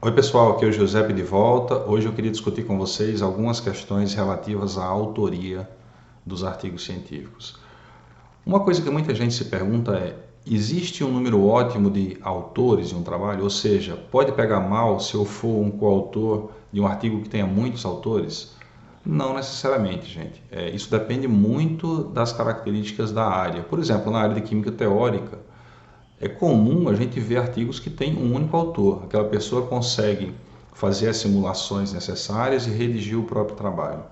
Oi pessoal, aqui é o Giuseppe de volta. Hoje eu queria discutir com vocês algumas questões relativas à autoria dos artigos científicos. Uma coisa que muita gente se pergunta é: existe um número ótimo de autores em um trabalho? Ou seja, pode pegar mal se eu for um coautor de um artigo que tenha muitos autores? Não necessariamente, gente. Isso depende muito das características da área. Por exemplo, na área de química teórica, é comum a gente ver artigos que têm um único autor. Aquela pessoa consegue fazer as simulações necessárias e redigir o próprio trabalho.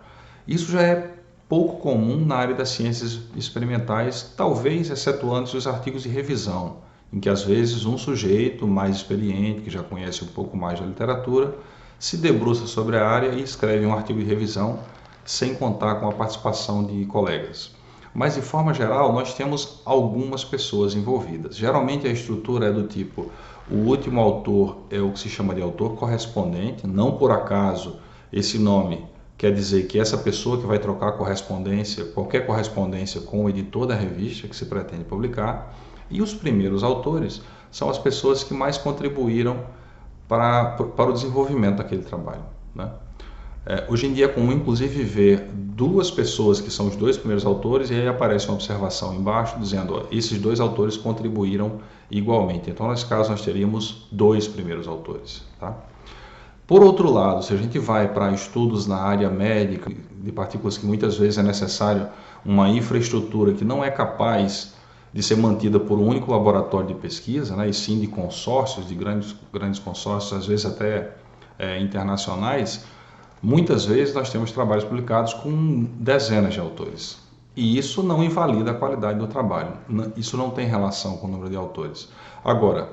Isso já é pouco comum na área das ciências experimentais, talvez excetuando os artigos de revisão, em que às vezes um sujeito mais experiente, que já conhece um pouco mais da literatura, se debruça sobre a área e escreve um artigo de revisão sem contar com a participação de colegas. Mas, de forma geral, nós temos algumas pessoas envolvidas. Geralmente a estrutura é do tipo: o último autor é o que se chama de autor correspondente, não por acaso esse nome quer dizer que essa pessoa que vai trocar correspondência, qualquer correspondência com o editor da revista que se pretende publicar, e os primeiros autores são as pessoas que mais contribuíram para o desenvolvimento daquele trabalho, né? Hoje em dia é comum, inclusive, ver duas pessoas que são os dois primeiros autores e aí aparece uma observação embaixo dizendo: ó, esses dois autores contribuíram igualmente. Então, nesse caso, nós teríamos dois primeiros autores, tá? Por outro lado, se a gente vai para estudos na área médica de partículas, que muitas vezes é necessário uma infraestrutura que não é capaz de ser mantida por um único laboratório de pesquisa, né, e sim de consórcios, de grandes consórcios, às vezes até internacionais. Muitas vezes nós temos trabalhos publicados com dezenas de autores. E isso não invalida a qualidade do trabalho. Isso não tem relação com o número de autores. Agora,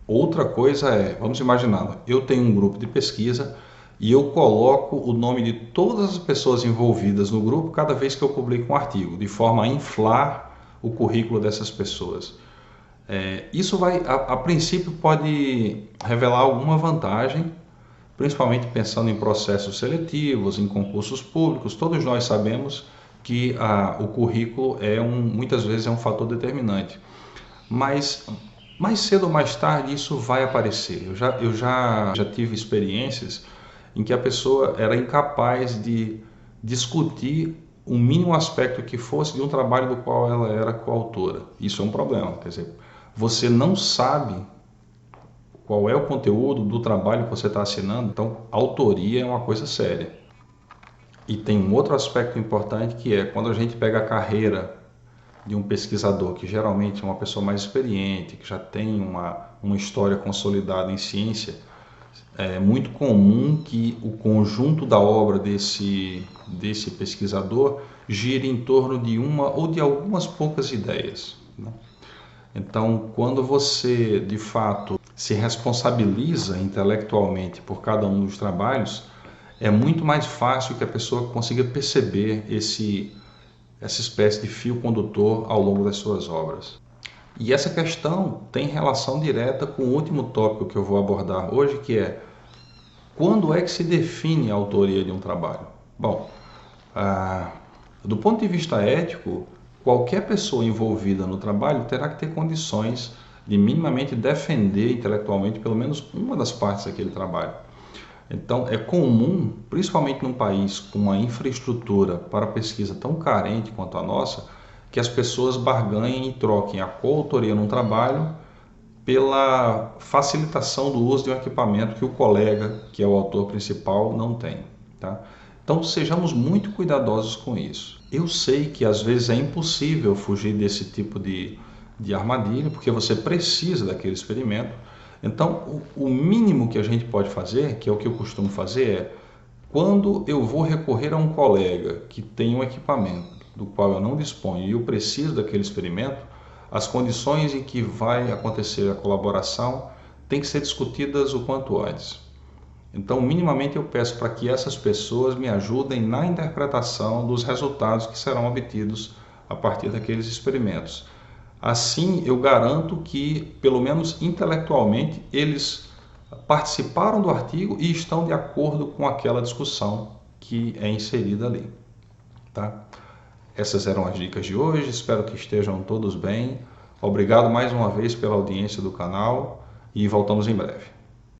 outra coisa é, vamos imaginar, eu tenho um grupo de pesquisa e eu coloco o nome de todas as pessoas envolvidas no grupo cada vez que eu publico um artigo, de forma a inflar o currículo dessas pessoas. Isso vai, a princípio, pode revelar alguma vantagem, principalmente pensando em processos seletivos, em concursos públicos. Todos nós sabemos que o currículo muitas vezes é um fator determinante. Mas mais cedo ou mais tarde isso vai aparecer. Eu já tive experiências em que a pessoa era incapaz de discutir o mínimo aspecto que fosse de um trabalho do qual ela era coautora. Isso é um problema. Quer dizer, você não sabe qual é o conteúdo do trabalho que você está assinando, então autoria é uma coisa séria. E tem um outro aspecto importante, que é quando a gente pega a carreira de um pesquisador, que geralmente é uma pessoa mais experiente, que já tem uma história consolidada em ciência, é muito comum que o conjunto da obra desse pesquisador gire em torno de uma ou de algumas poucas ideias, né? Então, quando você, de fato, se responsabiliza intelectualmente por cada um dos trabalhos, é muito mais fácil que a pessoa consiga perceber essa espécie de fio condutor ao longo das suas obras. E essa questão tem relação direta com o último tópico que eu vou abordar hoje, que é: quando é que se define a autoria de um trabalho? Bom, do ponto de vista ético, qualquer pessoa envolvida no trabalho terá que ter condições de minimamente defender intelectualmente pelo menos uma das partes daquele trabalho. Então, é comum, principalmente num país com uma infraestrutura para pesquisa tão carente quanto a nossa, que as pessoas barganhem e troquem a coautoria num trabalho pela facilitação do uso de um equipamento que o colega, que é o autor principal, não tem, tá? Então, sejamos muito cuidadosos com isso. Eu sei que às vezes é impossível fugir desse tipo de armadilha, porque você precisa daquele experimento. Então, o mínimo que a gente pode fazer, que é o que eu costumo fazer, é: quando eu vou recorrer a um colega que tem um equipamento do qual eu não disponho e eu preciso daquele experimento, as condições em que vai acontecer a colaboração têm que ser discutidas o quanto antes. Então, minimamente eu peço para que essas pessoas me ajudem na interpretação dos resultados que serão obtidos a partir daqueles experimentos. Assim, eu garanto que, pelo menos intelectualmente, eles participaram do artigo e estão de acordo com aquela discussão que é inserida ali, tá? Essas eram as dicas de hoje, espero que estejam todos bem. Obrigado mais uma vez pela audiência do canal e voltamos em breve.